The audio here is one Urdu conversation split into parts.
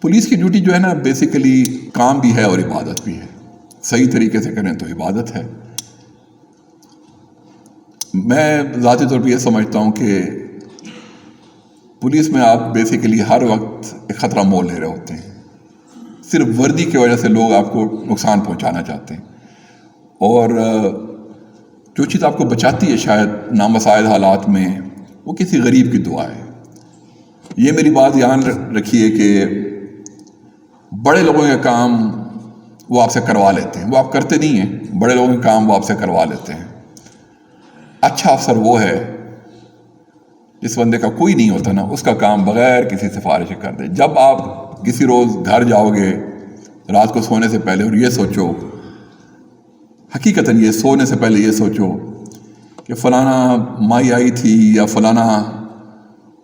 پولیس کی ڈیوٹی جو ہے نا بیسیکلی کام بھی ہے اور عبادت بھی ہے. صحیح طریقے سے کریں تو عبادت ہے. میں ذاتی طور پہ یہ سمجھتا ہوں کہ پولیس میں آپ بیسیکلی ہر وقت ایک خطرہ مول لے رہے ہوتے ہیں. صرف وردی کی وجہ سے لوگ آپ کو نقصان پہنچانا چاہتے ہیں، اور جو چیز آپ کو بچاتی ہے شاید نامساعد حالات میں وہ کسی غریب کی دعا ہے. یہ میری بات یاد رکھیے کہ بڑے لوگوں کے کام وہ آپ سے کروا لیتے ہیں، وہ آپ کرتے نہیں ہیں. بڑے لوگوں کے کام وہ آپ سے کروا لیتے ہیں. اچھا افسر وہ ہے جس بندے کا کوئی نہیں ہوتا نا، اس کا کام بغیر کسی سفارش کر دے. جب آپ کسی روز گھر جاؤ گے رات کو سونے سے پہلے اور یہ سوچو، حقیقتاً یہ سونے سے پہلے یہ سوچو کہ فلانا مائی آئی تھی یا فلانا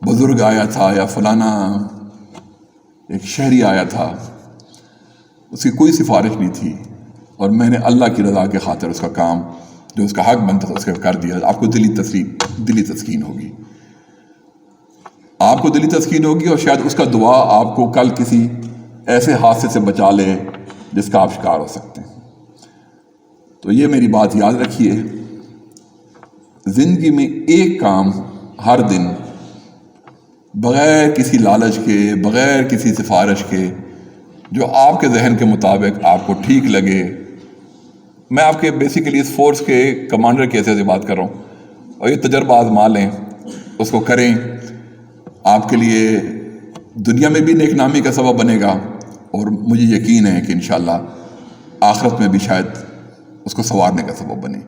بزرگ آیا تھا یا فلانا ایک شہری آیا تھا، اس کی کوئی سفارش نہیں تھی اور میں نے اللہ کی رضا کے خاطر اس کا کام جو اس کا حق بنتا تھا اس کا کر دیا. آپ کو دلی تسکین ہوگی، آپ کو دلی تسکین ہوگی، اور شاید اس کا دعا آپ کو کل کسی ایسے حادثے سے بچا لے جس کا آپ شکار ہو سکتے ہیں. تو یہ میری بات یاد رکھیے، زندگی میں ایک کام ہر دن بغیر کسی لالچ کے، بغیر کسی سفارش کے، جو آپ کے ذہن کے مطابق آپ کو ٹھیک لگے. میں آپ کے بیسیکلی اس فورس کے کمانڈر کی حیثیت سے بات کر رہا ہوں، اور یہ تجربہ آزما لیں، اس کو کریں. آپ کے لیے دنیا میں بھی نیک نامی کا سبب بنے گا، اور مجھے یقین ہے کہ انشاءاللہ آخرت میں بھی شاید اس کو سنوارنے کا سبب بنے.